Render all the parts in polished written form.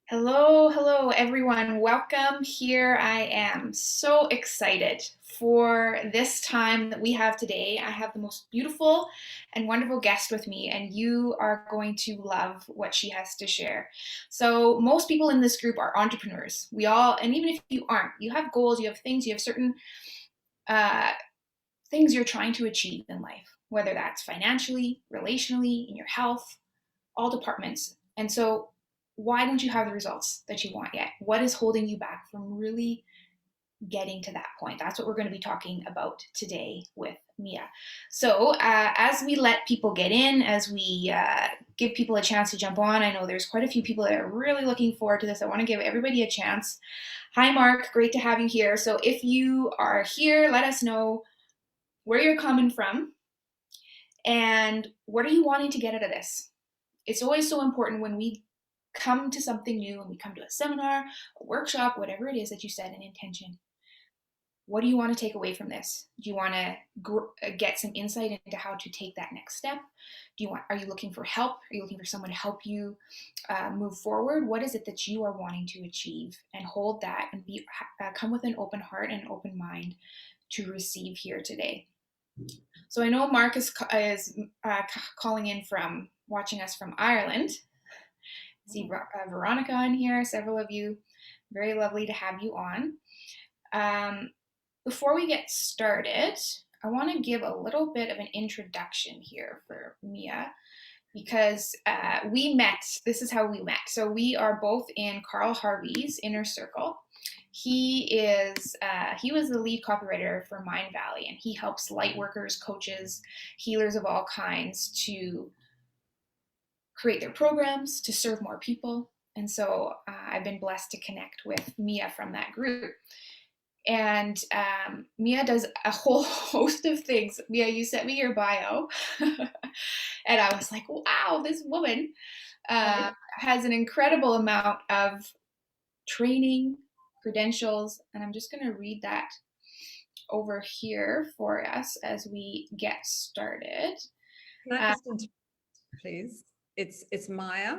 Hello, everyone. Welcome. Here I am. So excited for this time that we have today. I have the most beautiful and wonderful guest with me, and you are going to love what she has to share. So, most people in this group are entrepreneurs. We all, and even if you aren't, you have goals, you have things, you have certain uh, things you're trying to achieve in life, whether that's financially, relationally, in your health, all departments. And so, why don't you have the results that you want yet? What is holding you back from really getting to that point? That's what we're going to be talking about today with Mia. So, as we let people get in, as we give people a chance to jump on, I know there's quite a few people that are really looking forward to this. I want to give everybody a chance. Hi, Mark. Great to have you here. So, if you are here, let us know where you're coming from and what are you wanting to get out of this. It's always so important when we come to something new and we come to a seminar, a workshop, whatever it is that you set an intention. What do you want to take away from this? Do you want to get some insight into how to take that next step? Are you looking for help? Are you looking for someone to help you move forward? What is it that you are wanting to achieve? And hold that and come with an open heart and open mind to receive here today. So I know Mark is calling in from watching us from Ireland. See Veronica on here, several of you. Very lovely to have you on. Before we get started, I want to give a little bit of an introduction here for Mia because we met. This is how we met. So we are both in Carl Harvey's inner circle. He was the lead copywriter for Mind Valley, and he helps light workers, coaches, healers of all kinds to create their programs to serve more people. And so I've been blessed to connect with Mia from that group. And Mia does a whole host of things. Mia, you sent me your bio. And I was like, wow, this woman has an incredible amount of training, credentials. And I'm just going to read that over here for us as we get started. Can I just interrupt, please? It's Maya.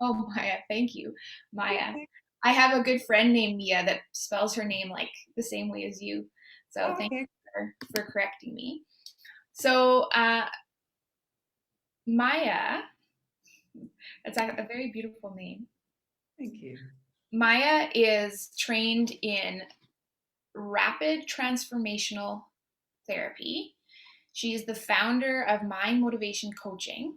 Oh, Maya, thank you, Maya. Okay. I have a good friend named Mia that spells her name like the same way as you. So thank Okay. you for correcting me. So Maya, it's a very beautiful name. Thank you. Maya is trained in rapid transformational therapy. She is the founder of Mind Motivation Coaching.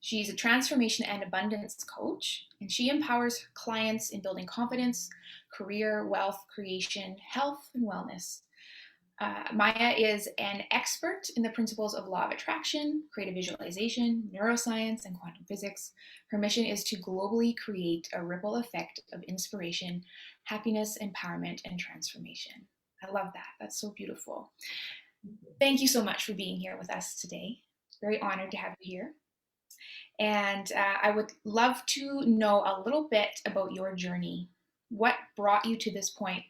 She's a transformation and abundance coach, and she empowers clients in building confidence, career, wealth creation, health, and wellness. Maya is an expert in the principles of law of attraction, creative visualization, neuroscience, and quantum physics. Her mission is to globally create a ripple effect of inspiration, happiness, empowerment, and transformation. I love that. That's so beautiful. Thank you so much for being here with us today. Very honored to have you here. And I would love to know a little bit about your journey. What brought you to this point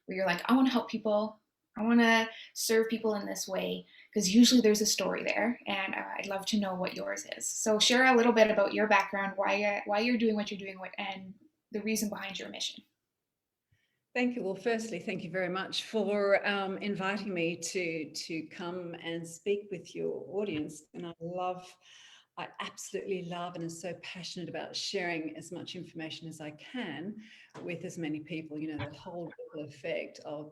where you're like, I want to help people. I want to serve people in this way? Because usually there's a story there, and I'd love to know what yours is. So share a little bit about your background, why you're doing what you're doing, and the reason behind your mission. Thank you. Well, firstly, thank you very much for inviting me to come and speak with your audience. And I absolutely love and am so passionate about sharing as much information as I can with as many people. You know, that whole ripple effect of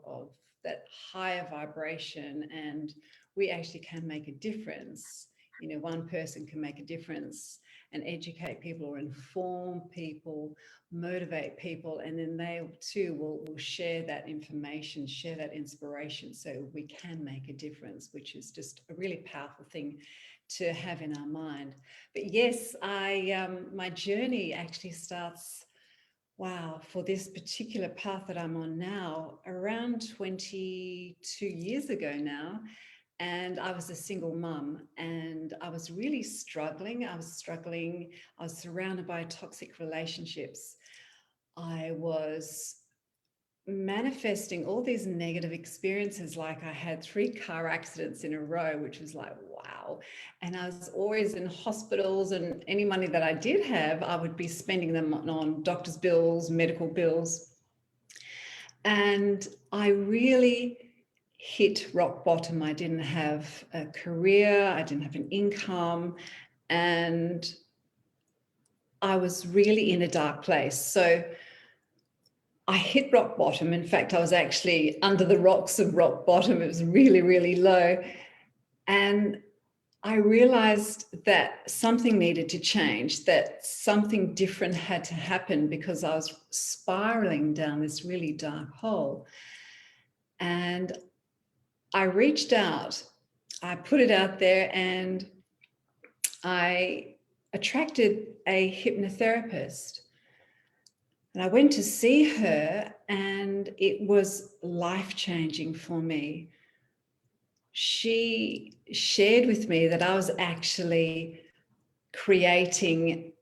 that higher vibration, and we actually can make a difference. You know, one person can make a difference and educate people or inform people, motivate people, and then they too will share that information, share that inspiration, so we can make a difference, which is just a really powerful thing to have in our mind. But yes, my journey actually starts, wow, for this particular path that I'm on now, around 22 years ago now. And I was a single mum, and I was really struggling. I was surrounded by toxic relationships. I was manifesting all these negative experiences. Like I had 3 car accidents in a row, which was like, wow. And I was always in hospitals, and any money that I did have, I would be spending them on doctor's bills, medical bills. And I really hit rock bottom. I didn't have a career, I didn't have an income, and I was really in a dark place. So I hit rock bottom. In fact, I was actually under the rocks of rock bottom. It was really, really low. And I realized that something needed to change, that something different had to happen, because I was spiraling down this really dark hole. And I reached out, I put it out there, and I attracted a hypnotherapist. And I went to see her, and it was life-changing for me. She shared with me that I was actually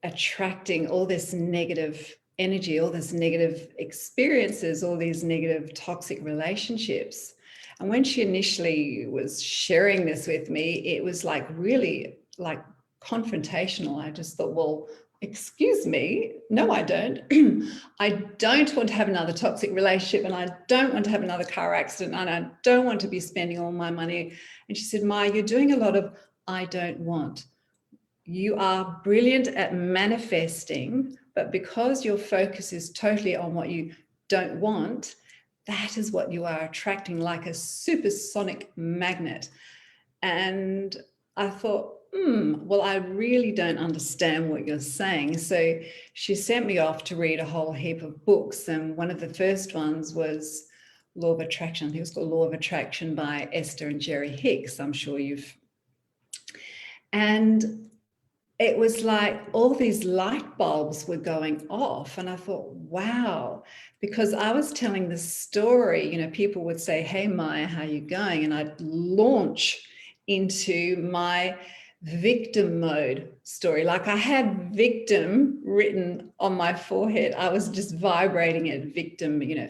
attracting all this negative energy, all this negative experiences, all these negative toxic relationships. And when she initially was sharing this with me, it was like really like confrontational. I just thought, well, excuse me, no, I don't. I don't want to have another toxic relationship, and I don't want to have another car accident, and I don't want to be spending all my money. And she said, Maya, you're doing a lot of I don't want. You are brilliant at manifesting, but because your focus is totally on what you don't want, that is what you are attracting, like a supersonic magnet. And I thought, well, I really don't understand what you're saying. So she sent me off to read a whole heap of books. And one of the first ones was Law of Attraction. I think it was called Law of Attraction by Esther and Jerry Hicks. I'm sure you've. And it was like all these light bulbs were going off. And I thought, wow, because I was telling this story, you know, people would say, hey, Maya, how are you going? And I'd launch into my victim mode story. Like I had victim written on my forehead. I was just vibrating at victim, you know,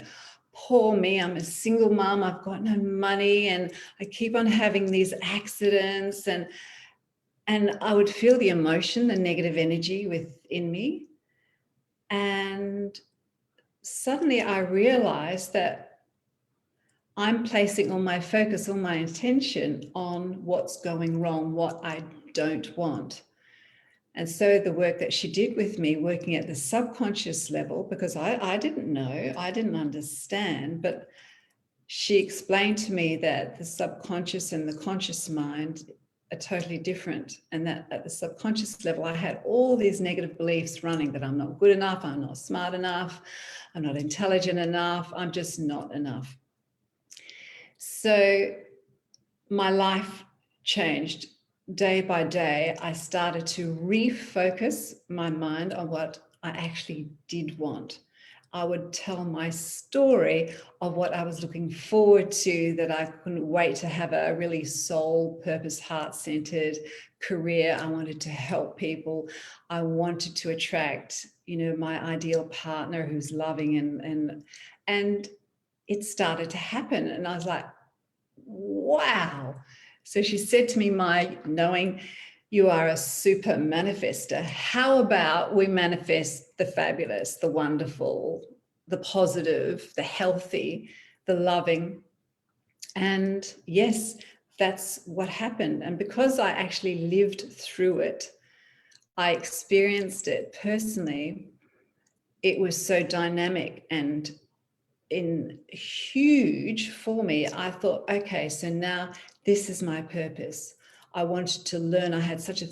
poor me, I'm a single mom, I've got no money, and I keep on having these accidents. And I would feel the emotion, the negative energy within me. And suddenly I realized that I'm placing all my focus, all my attention on what's going wrong, what I don't want. And so the work that she did with me, working at the subconscious level, because I didn't know, I didn't understand, but she explained to me that the subconscious and the conscious mind are totally different, and that at the subconscious level I had all these negative beliefs running, that I'm not good enough, I'm not smart enough, I'm not intelligent enough, I'm just not enough. So my life changed day by day. I started to refocus my mind on what I actually did want. I would tell my story of what I was looking forward to, that I couldn't wait to have a really soul purpose, heart-centered career. I wanted to help people. I wanted to attract, you know, my ideal partner who's loving, and it started to happen. And I was like, wow. So she said to me, my knowing you are a super manifester, how about we manifest the fabulous, the wonderful, the positive, the healthy, the loving? And yes, that's what happened. And because I actually lived through it, I experienced it personally, it was so dynamic and huge for me. I thought, okay, so now this is my purpose. I wanted to learn. I had such a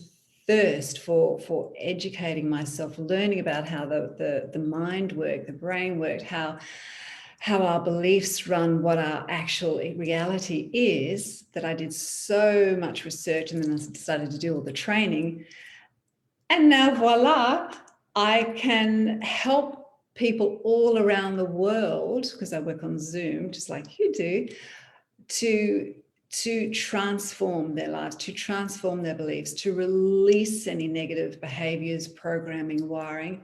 thirst for educating myself, learning about how the mind worked, the brain worked, how our beliefs run, what our actual reality is, that I did so much research, and then I started to do all the training. And now voila, I can help people all around the world, because I work on Zoom, just like you do, to transform their lives, to transform their beliefs, to release any negative behaviors, programming, wiring.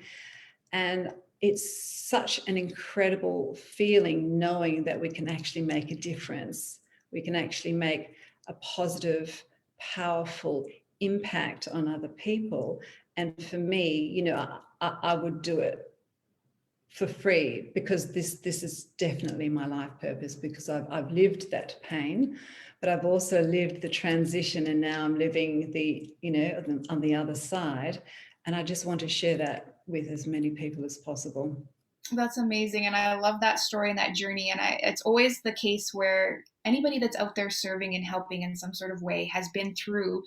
And it's such an incredible feeling knowing that we can actually make a difference. We can actually make a positive, powerful impact on other people. And for me, you know, I would do it for free, because this is definitely my life purpose, because I've lived that pain, but I've also lived the transition, and now I'm living the, you know, on the other side. And I just want to share that with as many people as possible. That's amazing. And I love that story and that journey. And it's always the case where anybody that's out there serving and helping in some sort of way has been through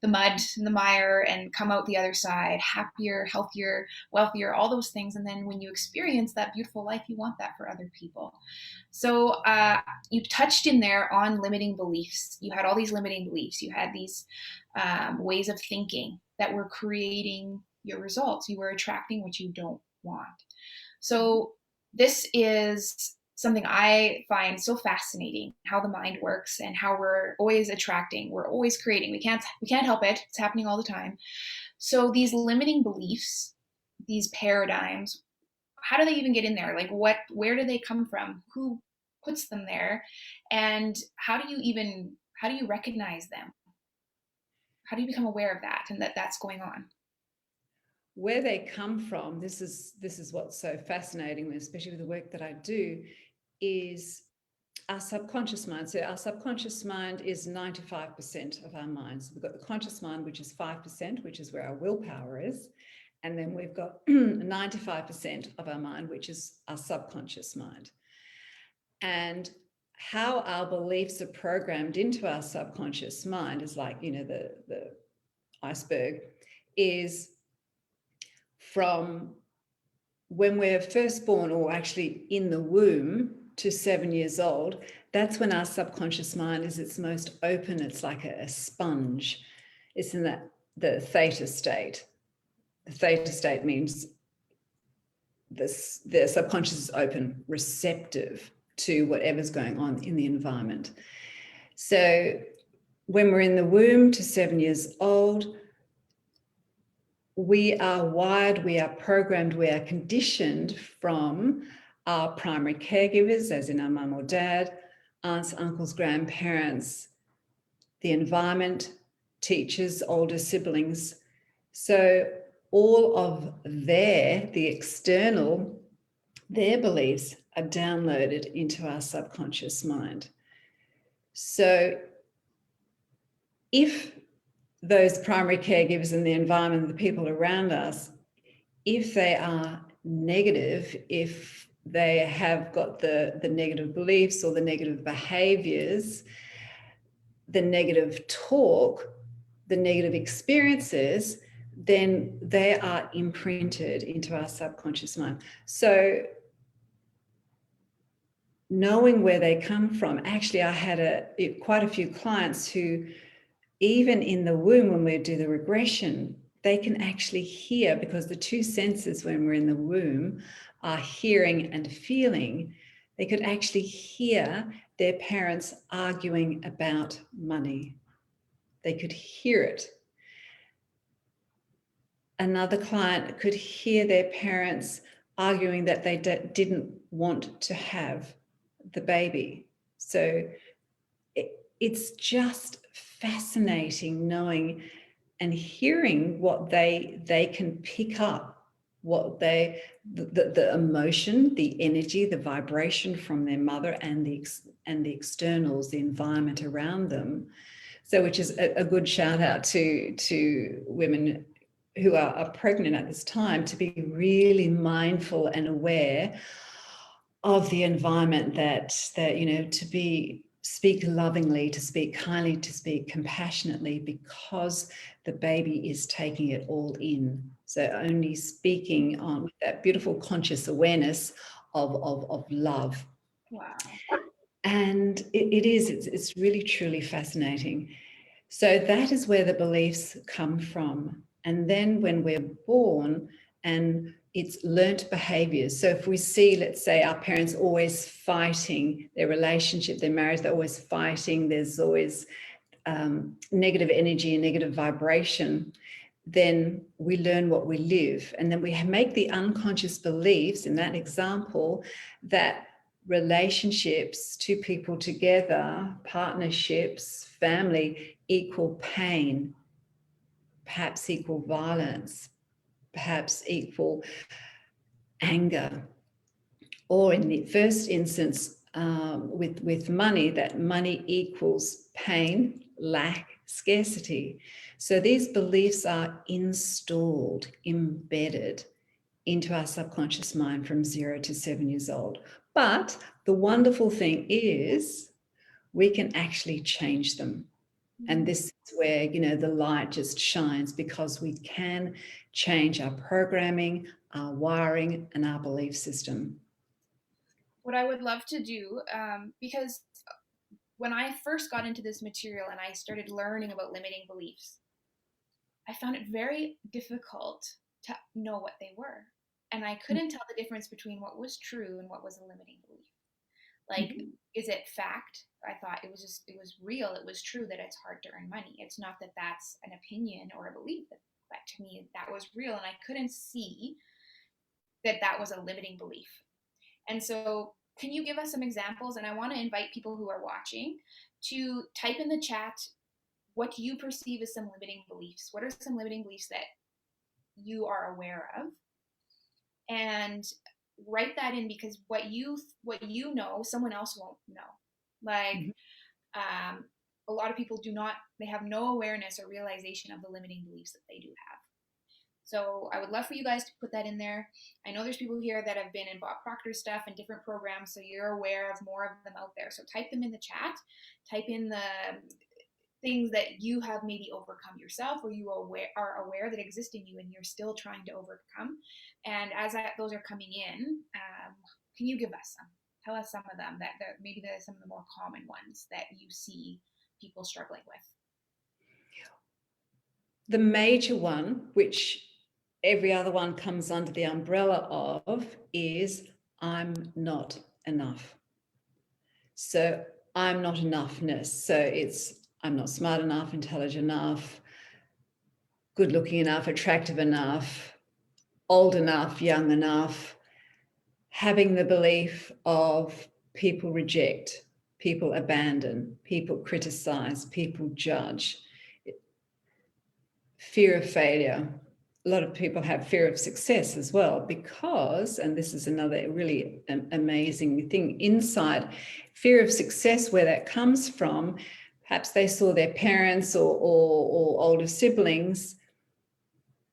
the mud and the mire and come out the other side happier, healthier, wealthier, all those things. And then when you experience that beautiful life, you want that for other people. So you touched in there on limiting beliefs. You had all these limiting beliefs. You had these ways of thinking that were creating your results. You were attracting what you don't want. So this is something I find so fascinating, how the mind works and how we're always attracting, we're always creating. We can't help it. It's happening all the time. So these limiting beliefs, these paradigms, how do they even get in there? Like where do they come from? Who puts them there? And how do you recognize them? How do you become aware of that and that that's going on? Where they come from, this is what's so fascinating, especially with the work that I do, is our subconscious mind. So our subconscious mind is 95% of our mind. So we've got the conscious mind, which is 5%, which is where our willpower is. And then we've got 95% of our mind, which is our subconscious mind. And how our beliefs are programmed into our subconscious mind is like, you know, the iceberg is from when we're first born, or actually in the womb, to 7 years old. That's when our subconscious mind is its most open. It's like a sponge. It's in the theta state. The theta state means the subconscious is open, receptive to whatever's going on in the environment. So when we're in the womb to 7 years old, we are wired, we are programmed, we are conditioned from our primary caregivers, as in our mum or dad, aunts, uncles, grandparents, the environment, teachers, older siblings. So all of the external, their beliefs are downloaded into our subconscious mind. So if those primary caregivers and the environment, the people around us, if they are negative, if they have got the negative beliefs or the negative behaviors, the negative talk, the negative experiences, then they are imprinted into our subconscious mind. So knowing where they come from, actually, I had quite a few clients who, even in the womb, when we do the regression, they can actually hear, because the two senses when we're in the womb are hearing and feeling. They could actually hear their parents arguing about money. They could hear it. Another client could hear their parents arguing that they didn't want to have the baby. So it's just fascinating knowing and hearing what they can pick up, what the emotion, the energy, the vibration from their mother, and the externals, the environment around them. So, which is a good shout out to women who are pregnant at this time, to be really mindful and aware of the environment, that you know, to speak lovingly, to speak kindly, to speak compassionately, because the baby is taking it all in. So only speaking on with that beautiful conscious awareness of love. Wow. And it's really truly fascinating. So that is where the beliefs come from. And then when we're born, and it's learnt behaviors. So if we see, let's say, our parents always fighting, their relationship, their marriage, they're always fighting, there's always negative energy and negative vibration, then we learn what we live. And then we make the unconscious beliefs in that example that relationships, two people together, partnerships, family equal pain, perhaps equal violence, perhaps equal anger. Or in the first instance, with money, that money equals pain, lack, scarcity. So these beliefs are installed, embedded into our subconscious mind from 0 to 7 years old. But the wonderful thing is we can actually change them. And this is where, you know, the light just shines, because we can change our programming, our wiring, and our belief system. What I would love to do, because when I first got into this material and I started learning about limiting beliefs, I found it very difficult to know what they were. And I couldn't tell the difference between what was true and what was a limiting belief. Like, is it fact? I thought it was real. It was true that it's hard to earn money. It's not that that's an opinion or a belief. But to me, that was real. And I couldn't see that that was a limiting belief. And so, can you give us some examples? And I want to invite people who are watching to type in the chat, what do you perceive as some limiting beliefs? What are some limiting beliefs that you are aware of? And write that in, because what you know, someone else won't know. Like, a lot of people they have no awareness or realization of the limiting beliefs that they do have. So I would love for you guys to put that in there. I know there's people here that have been in Bob Proctor stuff and different programs, so you're aware of more of them out there. So type them in the chat. Type in the things that you have maybe overcome yourself, or you are aware that exist in you and you're still trying to overcome. And as those are coming in, can you give us some? Tell us some of them that maybe some of the more common ones that you see people struggling with. The major one, which every other one comes under the umbrella of, is I'm not enough. So I'm not enoughness. So it's I'm not smart enough, intelligent enough, good looking enough, attractive enough, old enough, young enough. Having the belief of people reject, people abandon, people criticize, people judge. Fear of failure. A lot of people have fear of success as well, because, and this is another really amazing thing inside fear of success, where that comes from, perhaps they saw their parents or older siblings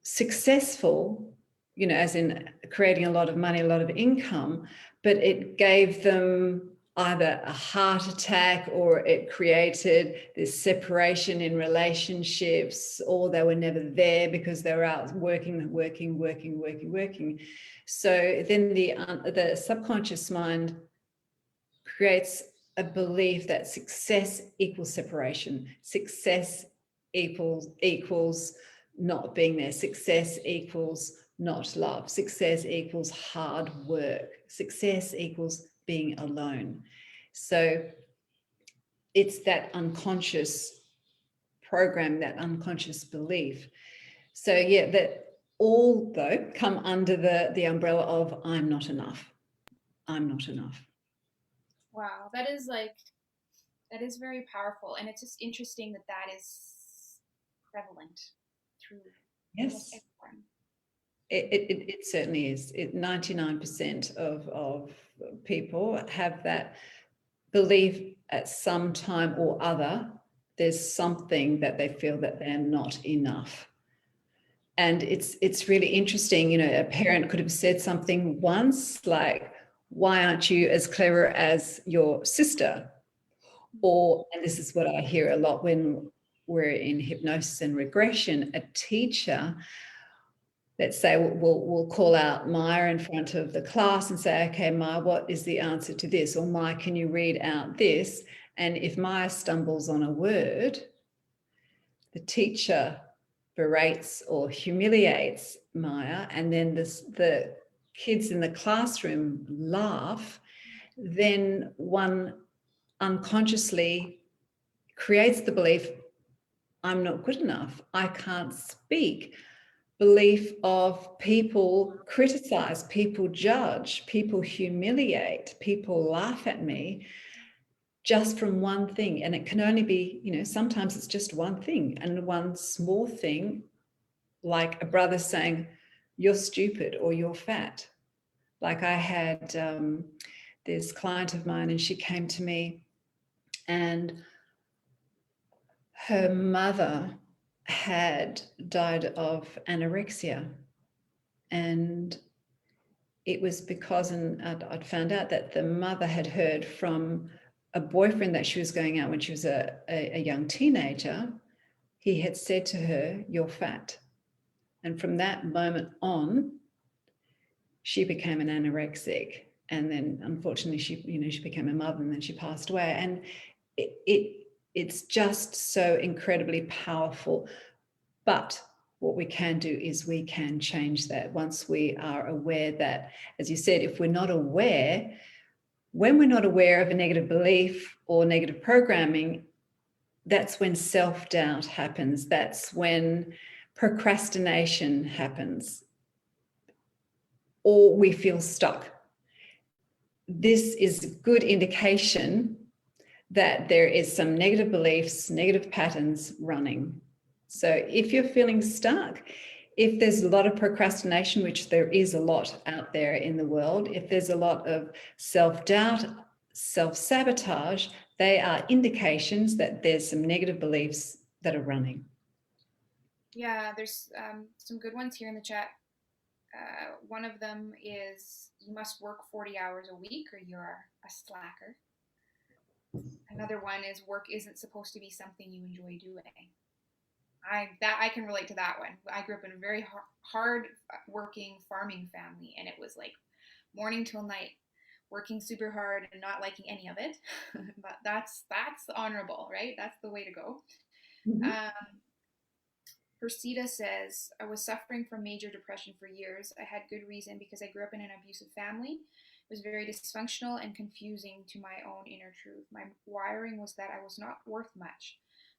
successful, you know, as in creating a lot of money, a lot of income, but it gave them either a heart attack, or it created this separation in relationships, or they were never there because they were out working. So then the subconscious mind creates a belief that success equals separation, success equals not being there, success equals not love, success equals hard work, success equals being alone. So it's that unconscious program, that unconscious belief. So yeah, that all though come under the umbrella of I'm not enough. I'm not enough. Wow, that is very powerful, and it's just interesting that that is prevalent through almost Yes. everyone. It certainly is. 99% of people have that belief at some time or other. There's something that they feel that they're not enough. And it's really interesting, you know, a parent could have said something once like, why aren't you as clever as your sister? Or, and this is what I hear a lot when we're in hypnosis and regression, a teacher, let's say we'll call out Maya in front of the class and say, okay, Maya, what is the answer to this? Or Maya, can you read out this? And if Maya stumbles on a word, the teacher berates or humiliates Maya, and then the kids in the classroom laugh, then one unconsciously creates the belief, I'm not good enough. I can't speak. belief of people criticize, people judge, people humiliate, people laugh at me just from one thing. And it can only be, you know, sometimes it's just one thing, and one small thing, like a brother saying, you're stupid or you're fat. Like I had this client of mine, and she came to me, and her mother had died of anorexia. And it was because, and I'd found out that the mother had heard from a boyfriend that she was going out when she was a young teenager. He had said to her, you're fat. And from that moment on, she became an anorexic. And then unfortunately she became a mother, and then she passed away. And it's just so incredibly powerful. But what we can do is we can change that once we are aware that, as you said, if we're not aware, when we're not aware of a negative belief or negative programming, that's when self-doubt happens. That's when procrastination happens, or we feel stuck. This is a good indication that there is some negative beliefs, negative patterns running. So if you're feeling stuck, if there's a lot of procrastination, which there is a lot out there in the world, if there's a lot of self-doubt, self-sabotage, they are indications that there's some negative beliefs that are running. Yeah, there's some good ones here in the chat. One of them is you must work 40 hours a week or you're a slacker. Another one is work isn't supposed to be something you enjoy doing. I can relate to that one. I grew up in a very hard working farming family, and it was like morning till night, working super hard and not liking any of it. But that's honorable, right? That's the way to go. Mm-hmm. Persida says, I was suffering from major depression for years. I had good reason because I grew up in an abusive family. It was very dysfunctional and confusing to my own inner truth. My wiring was that I was not worth much,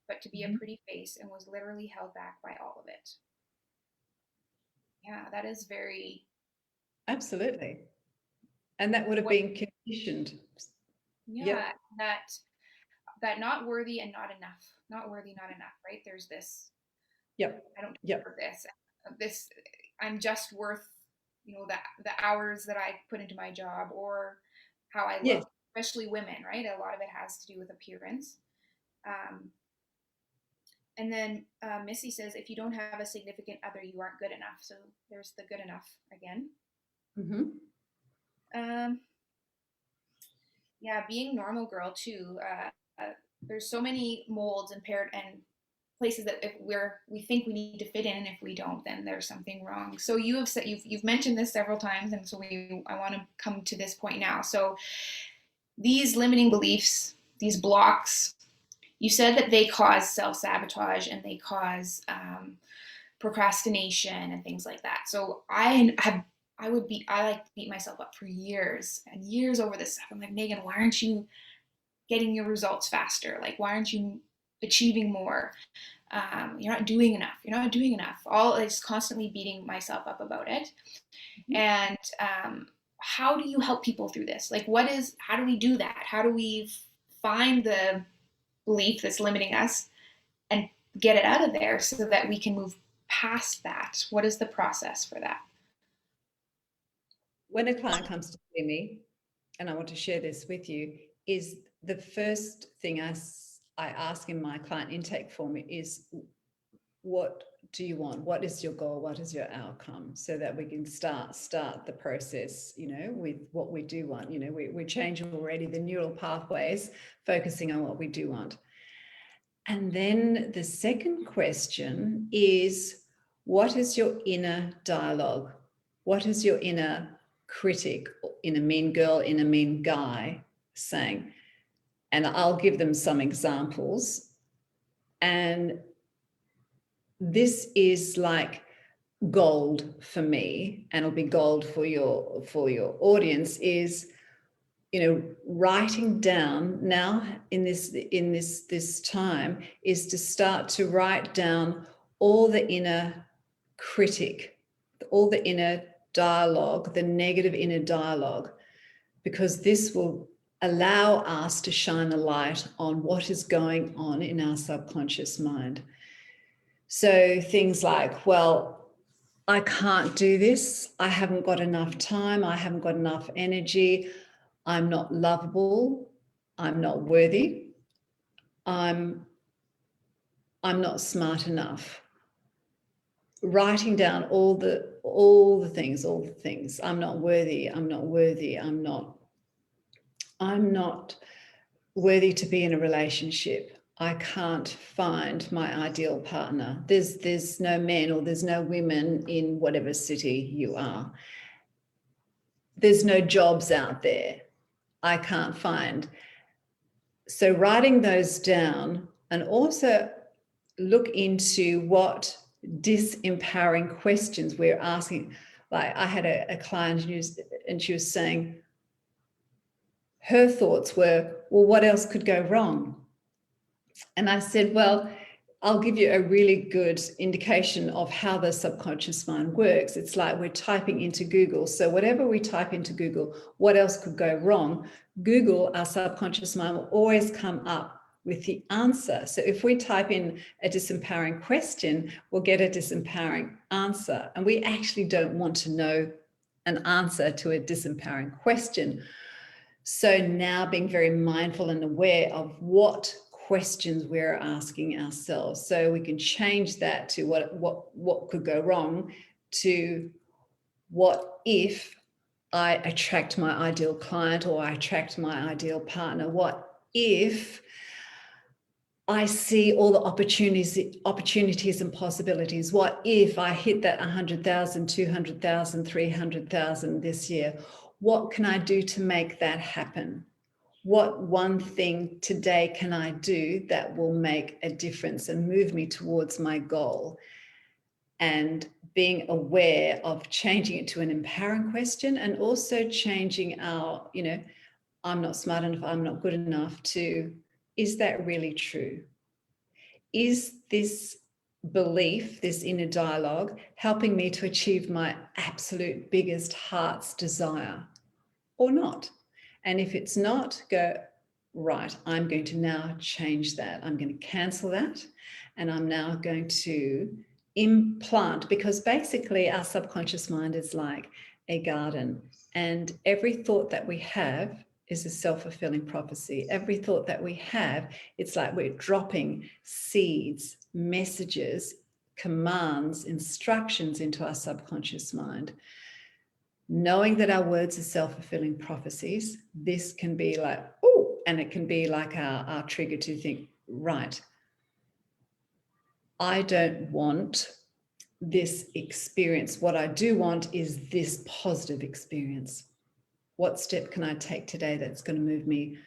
but to be a pretty face, and was literally held back by all of it. Yeah, that is very. Absolutely. And that would have What? been conditioned. Yeah, Yep. that not worthy and not enough. Not worthy, not enough, right? There's this. Yep. I don't Yep. deserve this. This I'm just worth, the hours that I put into my job or how I Yes. look, especially women, right? A lot of it has to do with appearance. Um, and then Missy says, if you don't have a significant other, you aren't good enough. So there's the good enough again. Mm-hmm. Um, yeah, being normal girl too. There's so many molds and paired and places that if we think we need to fit in, and if we don't, then there's something wrong. So you have said you've mentioned this several times, and so I want to come to this point now. So these limiting beliefs, these blocks, you said that they cause self-sabotage and they cause procrastination and things like that. So I like to beat myself up for years and years over this stuff. I'm like, Megan, why aren't you getting your results faster? Like, why aren't you achieving more? You're not doing enough. You're not doing enough. All is constantly beating myself up about it. And how do you help people through this? Like, how do we do that? How do we find the belief that's limiting us and get it out of there so that we can move past that? What is the process for that? When a client comes to see me, and I want to share this with you, is the first thing I ask in my client intake form is, what do you want? What is your goal? What is your outcome? So that we can start the process, with what we do want. We're changing already the neural pathways, focusing on what we do want. And then the second question is, what is your inner dialogue? What is your inner critic, inner mean girl, inner mean guy saying? And I'll give them some examples. And this is like gold for me, and it'll be gold for your audience, is writing down now in this time is to start to write down all the inner critic, all the inner dialogue, the negative inner dialogue, because this will allow us to shine a light on what is going on in our subconscious mind. So things like, well, I can't do this. I haven't got enough time. I haven't got enough energy. I'm not lovable. I'm not worthy. I'm not smart enough. Writing down all the things. I'm not worthy. I'm not worthy. I'm not worthy to be in a relationship. I can't find my ideal partner. There's no men or there's no women in whatever city you are. There's no jobs out there. I can't find. So writing those down, and also look into what disempowering questions we're asking. Like I had a client and she was saying her thoughts were, well, what else could go wrong? And I said, well, I'll give you a really good indication of how the subconscious mind works. It's like we're typing into Google. So whatever we type into Google, what else could go wrong? Google, our subconscious mind, will always come up with the answer. So if we type in a disempowering question, we'll get a disempowering answer. And we actually don't want to know an answer to a disempowering question. So now being very mindful and aware of what questions we're asking ourselves. So we can change that to what could go wrong to what if I attract my ideal client or I attract my ideal partner? What if I see all the opportunities and possibilities? What if I hit that 100,000, 200,000, 300,000 this year? What can I do to make that happen? What one thing today can I do that will make a difference and move me towards my goal? And being aware of changing it to an empowering question, and also changing our, I'm not smart enough, I'm not good enough, to, is that really true? Is this belief, this inner dialogue, helping me to achieve my absolute biggest heart's desire or not? And if it's not, go, right, I'm going to now change that. I'm going to cancel that. And I'm now going to implant, because basically our subconscious mind is like a garden. And every thought that we have is a self-fulfilling prophecy. Every thought that we have, it's like we're dropping seeds, messages, commands, instructions into our subconscious mind. Knowing that our words are self-fulfilling prophecies, this can be like, oh, and it can be like our trigger to think, right, I don't want this experience. What I do want is this positive experience. What step can I take today that's going to move me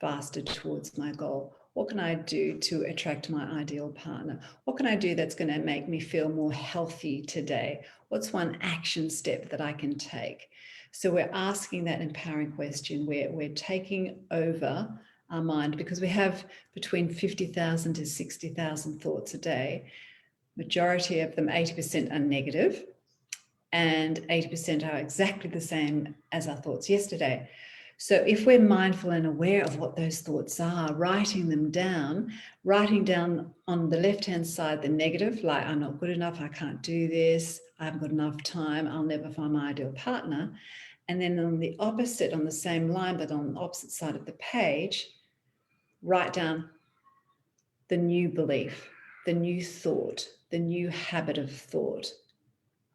faster towards my goal? What can I do to attract my ideal partner? What can I do that's going to make me feel more healthy today? What's one action step that I can take? So we're asking that empowering question. We're taking over our mind, because we have between 50,000 to 60,000 thoughts a day. Majority of them, 80%, are negative, and 80% are exactly the same as our thoughts yesterday. So if we're mindful and aware of what those thoughts are, writing down on the left-hand side, the negative, like I'm not good enough, I can't do this, I haven't got enough time, I'll never find my ideal partner. And then on the opposite, on the same line, but on the opposite side of the page, write down the new belief, the new thought, the new habit of thought.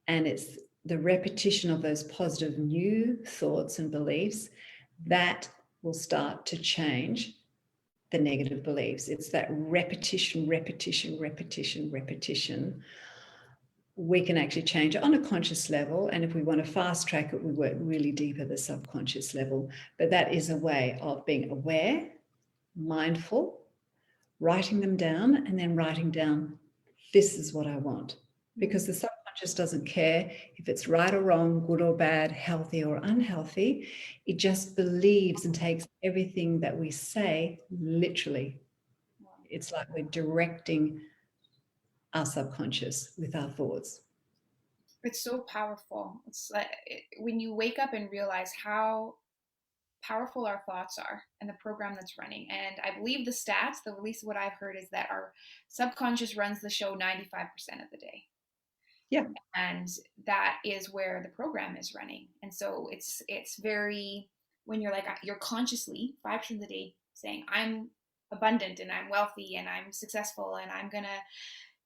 And it's the repetition of those positive new thoughts and beliefs that will start to change the negative beliefs. It's that repetition. We can actually change it on a conscious level. And if we want to fast track it, we work really deep at the subconscious level. But that is a way of being aware, mindful, writing them down, and then writing down, this is what I want. Because the subconscious doesn't care if it's right or wrong, good or bad, healthy or unhealthy. It just believes and takes everything that we say literally. It's like we're directing our subconscious with our thoughts. It's so powerful. It's like when you wake up and realize how powerful our thoughts are and the program that's running. And I believe the stats, the least what I've heard is that our subconscious runs the show 95% of the day. Yeah. And that is where the program is running. And so it's very, when you're like, you're consciously 5% of the day saying, I'm abundant and I'm wealthy and I'm successful and I'm gonna,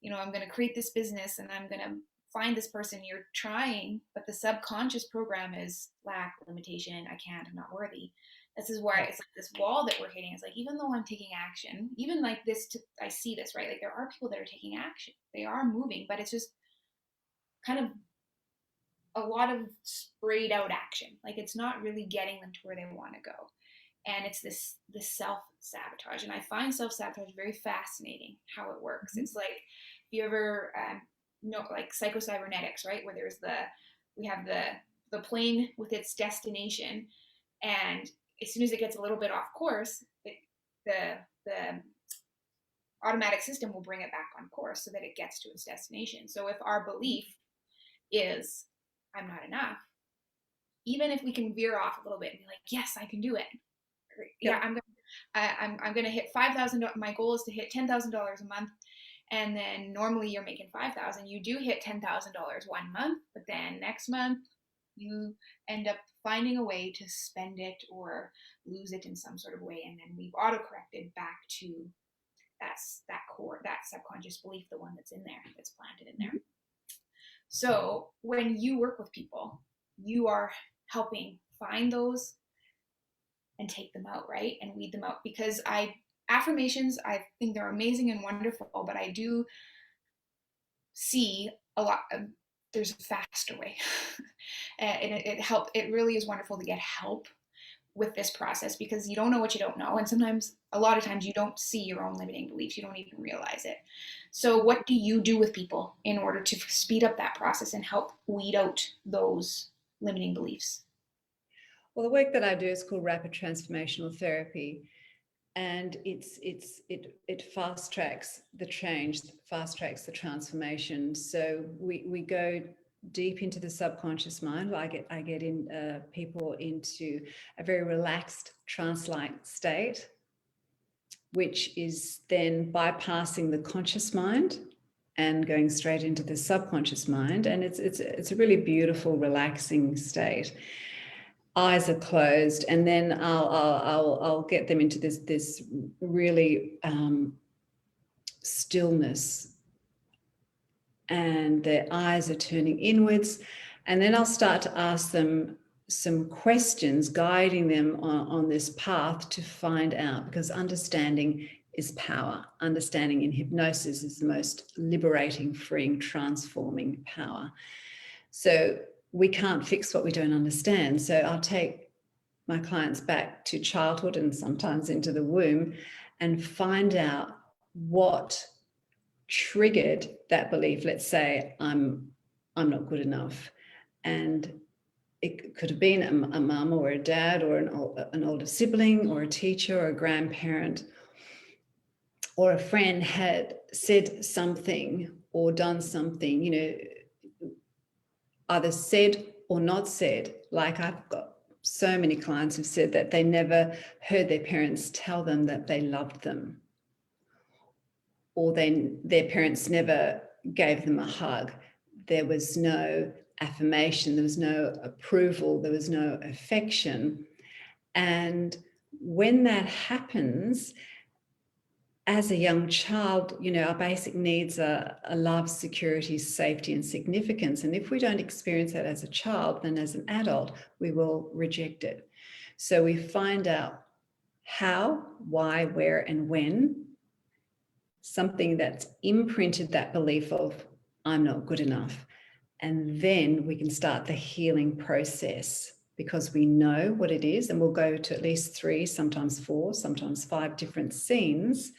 I'm gonna create this business and I'm gonna find this person. You're trying, but the subconscious program is lack, limitation, I can't, I'm not worthy. This is why it's like this wall that we're hitting. It's like, even though I'm taking action, even like this, I see this, right? Like there are people that are taking action, they are moving, but it's just kind of a lot of sprayed out action. Like it's not really getting them to where they want to go. And it's this self-sabotage. And I find self-sabotage very fascinating how it works. Mm-hmm. It's like, if you ever know like psycho-cybernetics, right? Where we have the plane with its destination, and as soon as it gets a little bit off course, the automatic system will bring it back on course so that it gets to its destination. So if our belief is I'm not enough, even if we can veer off a little bit and be like, yes, I can do it. Yeah, Yep. I'm gonna hit 5,000. My goal is to hit $10,000 a month, and then normally you're making 5,000. You do hit $10,000 one month, but then next month you end up finding a way to spend it or lose it in some sort of way, and then we've auto corrected back to that core, that subconscious belief, the one that's in there, that's planted in there. So when you work with people, you are helping find those and take them out, right? And weed them out. Because affirmations, I think they're amazing and wonderful, but I do see a lot of, there's a faster way. And it really is wonderful to get help with this process, because you don't know what you don't know, and sometimes, a lot of times, you don't see your own limiting beliefs, you don't even realize it. So what do you do with people in order to speed up that process and help weed out those limiting beliefs? Well, the work that I do is called rapid transformational therapy, and it fast tracks the change, fast tracks the transformation. So we go deep into the subconscious mind. I get in people into a very relaxed trance-like state, which is then bypassing the conscious mind and going straight into the subconscious mind. And it's a really beautiful, relaxing state. Eyes are closed, and then I'll get them into this really stillness, and their eyes are turning inwards. And then I'll start to ask them some questions, guiding them on this path to find out, because understanding is power. Understanding in hypnosis is the most liberating, freeing, transforming power. So we can't fix what we don't understand. So I'll take my clients back to childhood and sometimes into the womb and find out what triggered that belief. Let's say I'm not good enough, and it could have been a mum or a dad or an older sibling or a teacher or a grandparent or a friend had said something or done something, either said or not said. Like, I've got so many clients who've said that they never heard their parents tell them that they loved them, or their parents never gave them a hug. There was no affirmation, there was no approval, there was no affection. And when that happens, as a young child, our basic needs are love, security, safety, and significance. And if we don't experience that as a child, then as an adult, we will reject it. So we find out how, why, where, and when something that's imprinted that belief of I'm not good enough. And then we can start the healing process, because we know what it is. And we'll go to at least 3, sometimes 4, sometimes 5 different scenes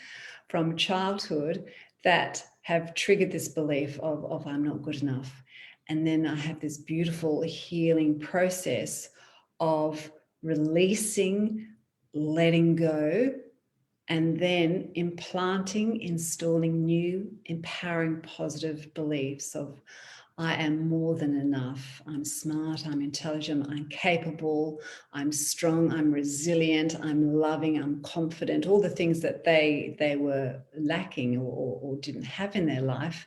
from childhood that have triggered this belief of I'm not good enough. And then I have this beautiful healing process of releasing, letting go, and then installing new, empowering, positive beliefs of I am more than enough. I'm smart, I'm intelligent, I'm capable, I'm strong, I'm resilient, I'm loving, I'm confident. All the things that they were lacking or didn't have in their life,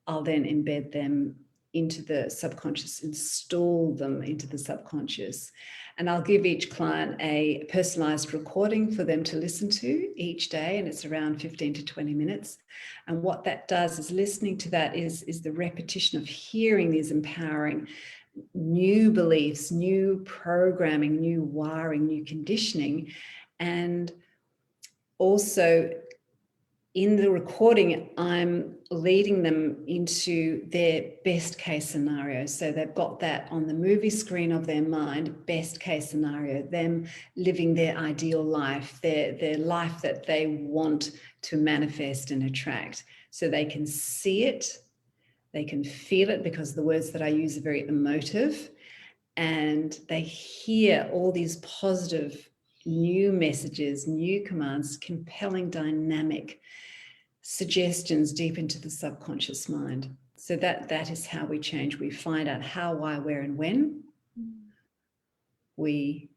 I'll then embed them into the subconscious, install them into the subconscious. And I'll give each client a personalized recording for them to listen to each day. And it's around 15 to 20 minutes. And what that does is listening to that is the repetition of hearing these empowering new beliefs, new programming, new wiring, new conditioning. And also in the recording, I'm leading them into their best case scenario. So they've got that on the movie screen of their mind, best case scenario, them living their ideal life, their life that they want to manifest and attract. So they can see it, they can feel it, because the words that I use are very emotive, and they hear all these positive new messages, new commands, compelling, dynamic suggestions deep into the subconscious mind. So that is how we change. We find out how, why, where, and when. We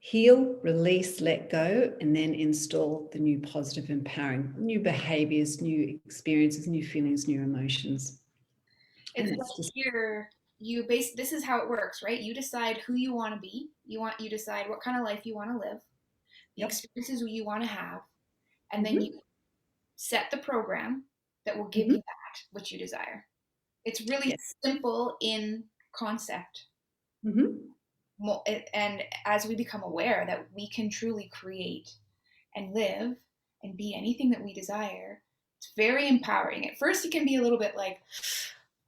heal, release, let go, and then install the new positive, empowering, new behaviors, new experiences, new feelings, new emotions. It's And like it's just, here this is how it works, right? You decide who you want to be. You decide what kind of life you want to live, the yep. experiences you want to have, and then Mm-hmm. you set the program that will give Mm-hmm. you that which you desire. It's really Yes. simple in concept. Mm-hmm. And as we become aware that we can truly create and live and be anything that we desire, it's very empowering. At first, it can be a little bit like,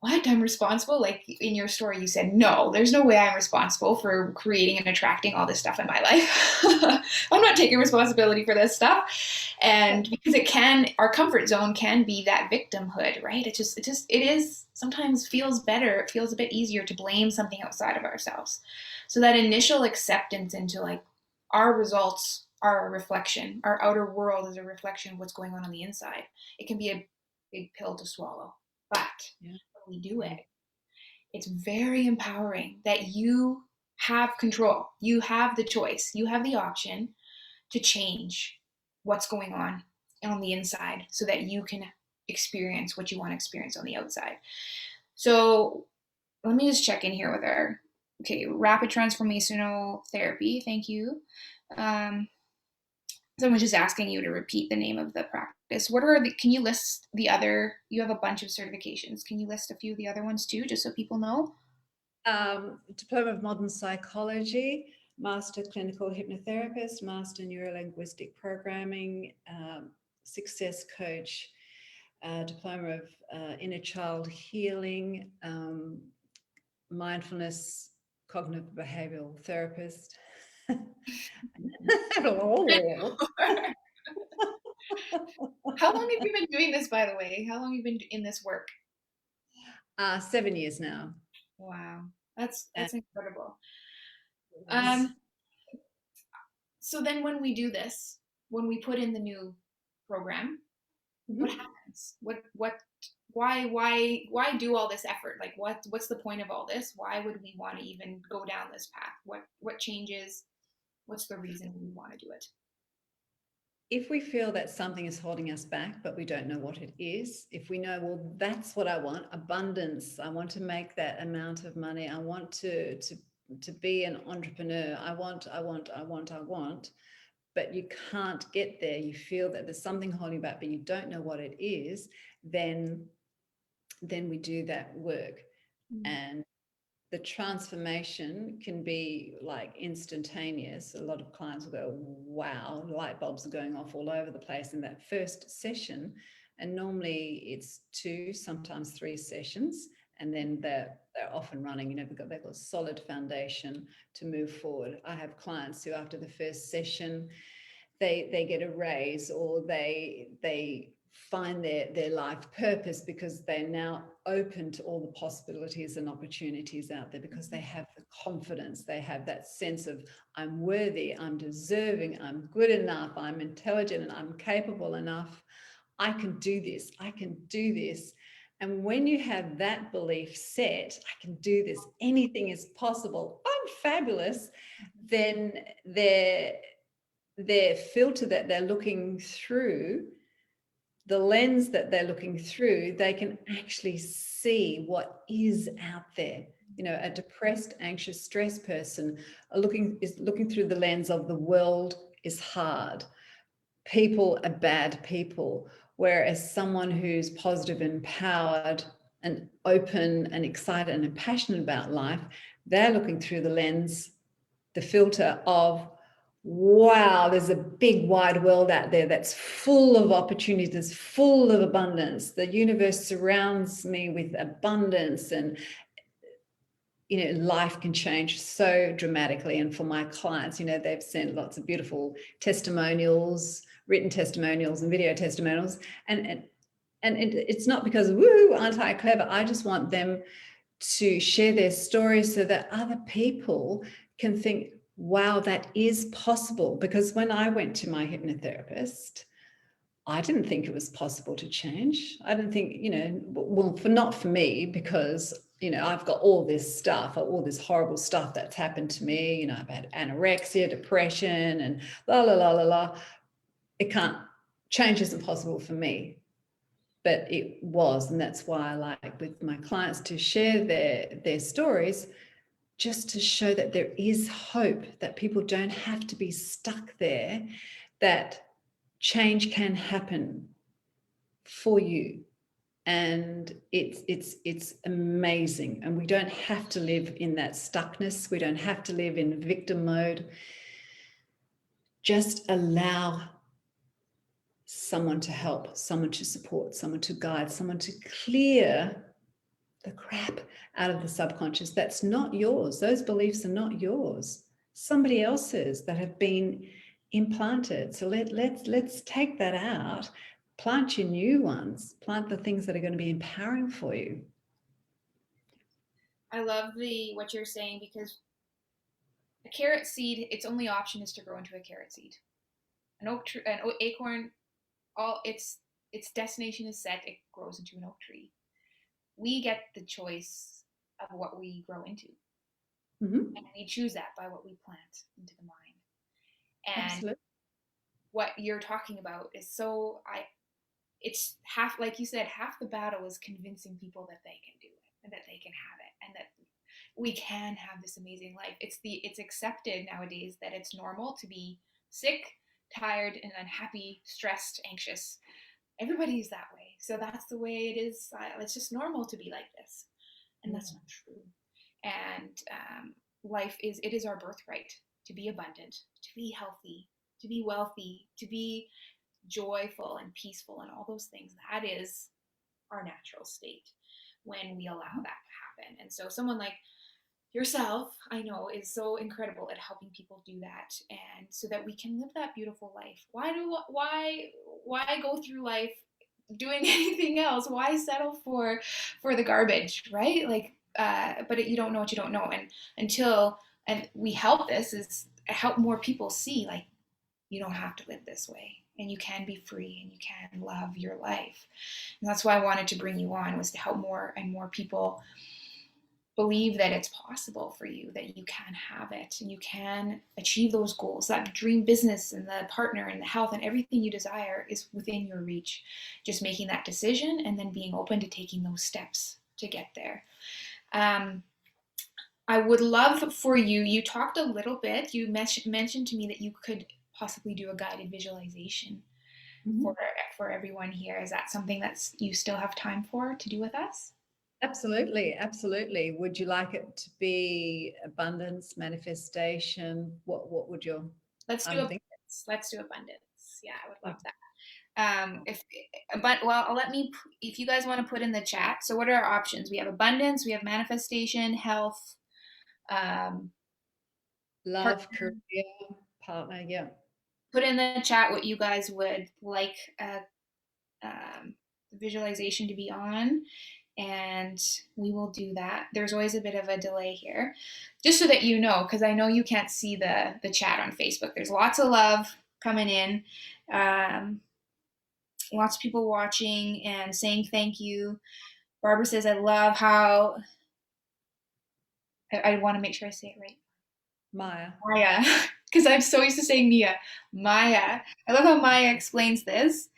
what? I'm responsible? Like in your story, you said, no, there's no way I'm responsible for creating and attracting all this stuff in my life. I'm not taking responsibility for this stuff. And because our comfort zone can be that victimhood, right? It is sometimes feels better. It feels a bit easier to blame something outside of ourselves. So that initial acceptance into like our results are a reflection, our outer world is a reflection of what's going on the inside. It can be a big pill to swallow, but Yeah. when we do it, it's very empowering that you have control. You have the choice. You have the option to change what's going on the inside so that you can experience what you want to experience on the outside. So let me just check in here with our rapid transformational therapy. Thank you. Um, Someone's just asking you to repeat the name of the practice. Can you list the other, you have a bunch of certifications. Can you list a few of the other ones too, just so people know? Diploma of Modern Psychology, Master Clinical Hypnotherapist, Master Neurolinguistic Programming, Success Coach, Diploma of Inner Child Healing, Mindfulness Cognitive Behavioral Therapist. Oh. How long have you been doing this, by the way? How long have you been in this work? 7 years now. Wow, that's And incredible. yes. So then when we do this, when we put in the new program, what Mhm. happens? Why do all this effort? Like what's the point of all this? Why would we want to even go down this path? What changes? What's the reason we want to do it? If we feel that something is holding us back, but we don't know what it is, if we know, well, that's what I want, abundance, I want to make that amount of money, I want to be an entrepreneur, I want, but you can't get there, you feel that there's something holding back, but you don't know what it is, then we do that work. And the transformation can be like instantaneous. A lot of clients will go, wow, light bulbs are going off all over the place in that first session. And normally it's 2, sometimes 3 sessions. And then they're off and running, they've got a solid foundation to move forward. I have clients who after the first session, they get a raise, or they find their life purpose because they're now open to all the possibilities and opportunities out there, because they have the confidence, they have that sense of I'm worthy, I'm deserving, I'm good enough, I'm intelligent, and I'm capable enough. I can do this. And when you have that belief set, I can do this, anything is possible, I'm fabulous, then their filter that they're looking through, the lens that they're looking through, they can actually see what is out there. You know, a depressed, anxious, stressed person is looking through the lens of the world is hard. People are bad people. Whereas someone who's positive, empowered, and open and excited and passionate about life, they're looking through the lens, the filter of, wow, there's a big wide world out there that's full of opportunities, full of abundance. The universe surrounds me with abundance, and life can change so dramatically. And for my clients, they've sent lots of beautiful testimonials, written testimonials and video testimonials. And it's not because, woo, aren't I clever? I just want them to share their stories so that other people can think, wow, that is possible. Because when I went to my hypnotherapist, I didn't think it was possible to change. I didn't think, well, not for me, because, I've got all this stuff, all this horrible stuff that's happened to me. I've had anorexia, depression, and la, la, la, la, la. Change isn't possible for me. But it was, and that's why I like with my clients to share their stories, just to show that there is hope, that people don't have to be stuck there, that change can happen for you. And it's amazing. And we don't have to live in that stuckness. We don't have to live in victim mode. Just allow someone to help, someone to support, someone to guide, someone to clear the crap out of the subconscious that's not yours. Those beliefs are not yours. Somebody else's that have been implanted. So let's take that out, plant your new ones, plant the things that are going to be empowering for you. I love what you're saying, because a carrot seed, its only option is to grow into a carrot seed. An oak tree, an acorn, all its destination is set. It grows into an oak tree. We get the choice of what we grow into, Mm-hmm. and we choose that by what we plant into the mind. And Absolutely. what you're talking about is it's half, like you said, half the battle is convincing people that they can do it and that they can have it and that we can have this amazing life. It's accepted nowadays that it's normal to be sick, tired, and unhappy, stressed, anxious. Everybody's that way. So that's the way it is. It's just normal to be like this. And that's not true. And it is our birthright to be abundant, to be healthy, to be wealthy, to be joyful and peaceful and all those things. That is our natural state when we allow that to happen. And so someone like yourself, I know, is so incredible at helping people do that, and so that we can live that beautiful life. Why go through life doing anything else? Why settle for the garbage, right? Like but you don't know what you don't know. And we help more people see, like, you don't have to live this way, and you can be free, and you can love your life. And that's why I wanted to bring you on, was to help more and more people believe that it's possible for you, that you can have it and you can achieve those goals. That dream business and the partner and the health and everything you desire is within your reach. Just making that decision and then being open to taking those steps to get there. I would love for you talked a little bit, you mentioned to me that you could possibly do a guided visualization Mm-hmm. for everyone here. Is that something that you still have time for to do with us? Absolutely, absolutely. Would you like it to be abundance, manifestation? What would your Let's do think? abundance. Let's do abundance. Yeah, I would love that. If but well, if you guys want to put in the chat. So what are our options? We have abundance, we have manifestation, health, um, Love, partner. career, partner. Yeah. Put in the chat what you guys would like the visualization to be on, and we will do that. There's always a bit of a delay here, just so that you know, because I know you can't see the chat on Facebook. There's lots of love coming in. Lots of people watching and saying thank you. Barbara says, I love how, I want to make sure I say it right. Maya. Maya, because I'm so used to saying Mia. Maya. I love how Maya explains this,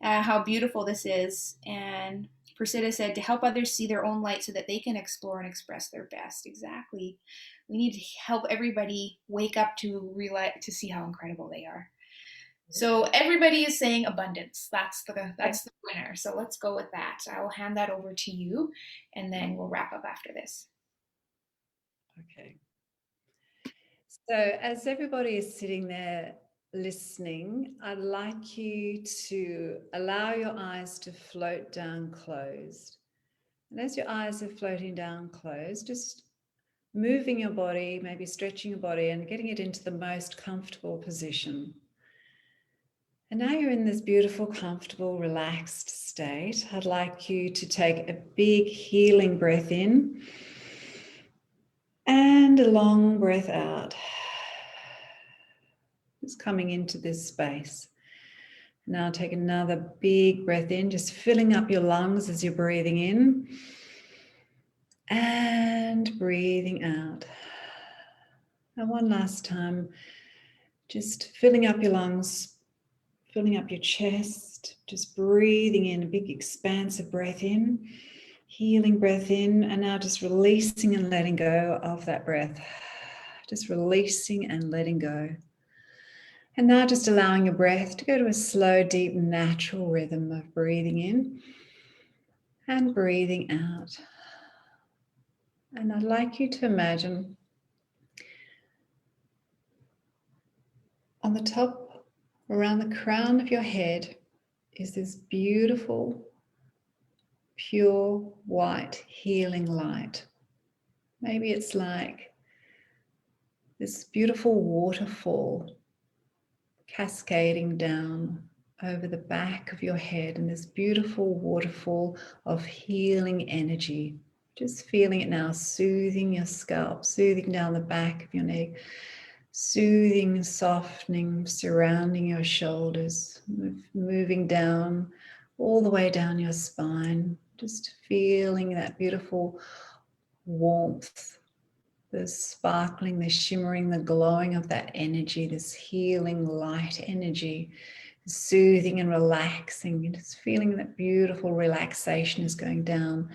how beautiful this is. And Priscilla said, to help others see their own light so that they can explore and express their best. Exactly. We need to help everybody wake up to realize, to see how incredible they are. So everybody is saying abundance. That's the winner. So let's go with that. I will hand that over to you, and then we'll wrap up after this. Okay. So as everybody is sitting there listening, I'd like you to allow your eyes to float down closed. And as your eyes are floating down closed, just moving your body, maybe stretching your body and getting it into the most comfortable position. And now you're in this beautiful, comfortable, relaxed state. I'd like you to take a big healing breath in and a long breath out. Just coming into this space. Now take another big breath in, just filling up your lungs as you're breathing in and breathing out. And one last time, just filling up your lungs, filling up your chest, just breathing in, a big expansive breath in, healing breath in, and now just releasing and letting go of that breath. Just releasing and letting go. And now just allowing your breath to go to a slow, deep, natural rhythm of breathing in and breathing out. And I'd like you to imagine on the top, around the crown of your head, is this beautiful, pure, white, healing light. Maybe it's like this beautiful waterfall cascading down over the back of your head, and this beautiful waterfall of healing energy. Just feeling it now, soothing your scalp, soothing down the back of your neck, soothing, softening, surrounding your shoulders, moving down, all the way down your spine, just feeling that beautiful warmth, the sparkling, the shimmering, the glowing of that energy, this healing light energy, soothing and relaxing, and just feeling that beautiful relaxation is going down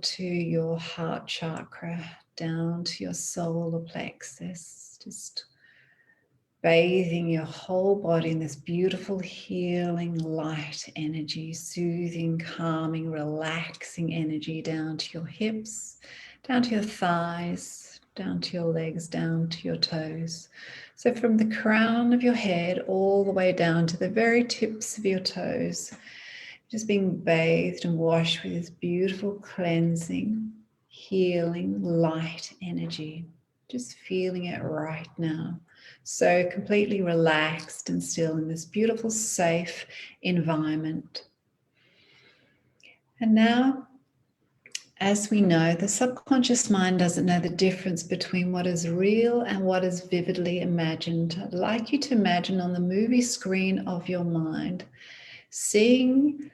to your heart chakra, down to your solar plexus, just bathing your whole body in this beautiful healing light energy, soothing, calming, relaxing energy down to your hips, down to your thighs, down to your legs, down to your toes. So from the crown of your head all the way down to the very tips of your toes, just being bathed and washed with this beautiful cleansing, healing light energy. Just feeling it right now. So completely relaxed and still in this beautiful, safe environment. And now, as we know, the subconscious mind doesn't know the difference between what is real and what is vividly imagined. I'd like you to imagine on the movie screen of your mind, seeing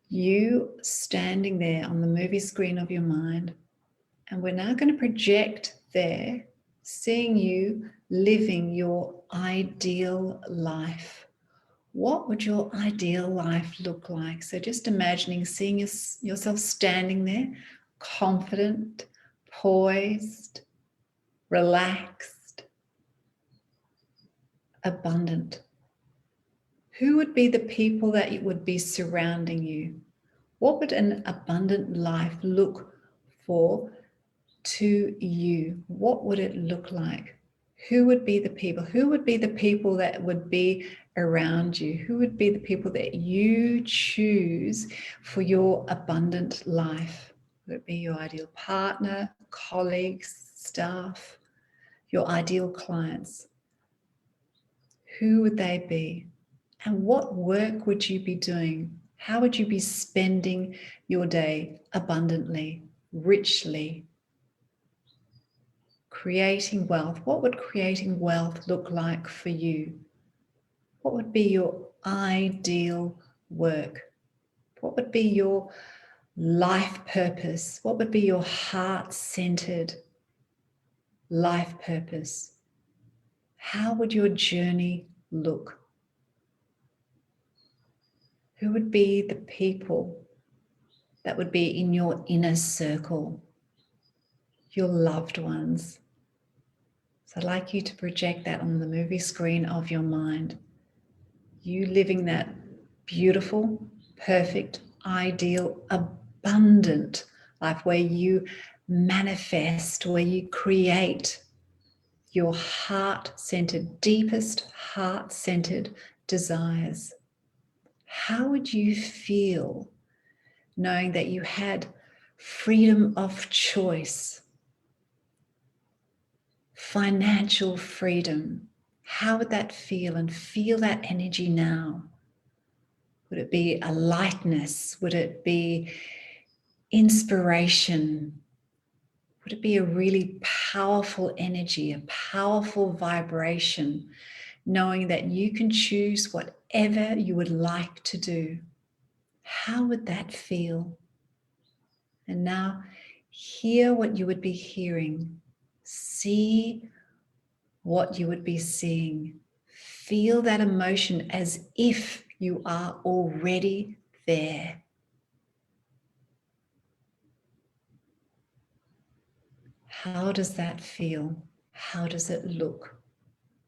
you standing there on the movie screen of your mind. And we're now going to project there, seeing you living your ideal life. What would your ideal life look like? So just imagining, seeing yourself standing there, confident, poised, relaxed, abundant. Who would be the people that would be surrounding you? What would an abundant life look for to you? What would it look like? Who would be the people? Who would be the people that would be around you? Who would be the people that you choose for your abundant life? Would it be your ideal partner, colleagues, staff, your ideal clients? Who would they be? And what work would you be doing? How would you be spending your day abundantly, richly, creating wealth? What would creating wealth look like for you? What would be your ideal work? What would be your life purpose? What would be your heart-centered life purpose? How would your journey look? Who would be the people that would be in your inner circle, your loved ones? So I'd like you to project that on the movie screen of your mind. You living that beautiful, perfect, ideal, abundant life where you manifest, where you create your heart-centered, deepest heart-centered desires. How would you feel knowing that you had freedom of choice, financial freedom? How would that feel? And feel that energy now. Would it be a lightness? Would it be inspiration? Would it be a really powerful energy, a powerful vibration, knowing that you can choose whatever you would like to do? How would that feel? And now hear what you would be hearing. See what you would be seeing. Feel that emotion as if you are already there. How does that feel? How does it look?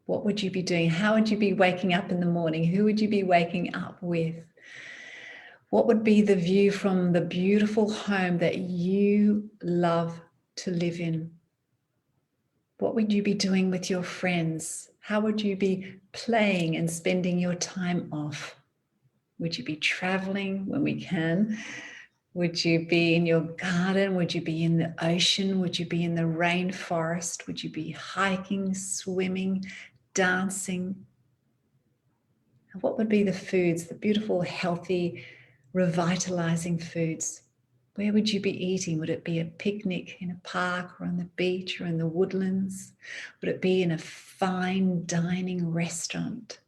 What would you be doing? How would you be waking up in the morning? Who would you be waking up with? What would be the view from the beautiful home that you love to live in? What would you be doing with your friends? How would you be playing and spending your time off? Would you be traveling when we can? Would you be in your garden? Would you be in the ocean? Would you be in the rainforest? Would you be hiking, swimming, dancing? What would be the foods, the beautiful, healthy, revitalizing foods? Where would you be eating? Would it be a picnic in a park or on the beach or in the woodlands? Would it be in a fine dining restaurant?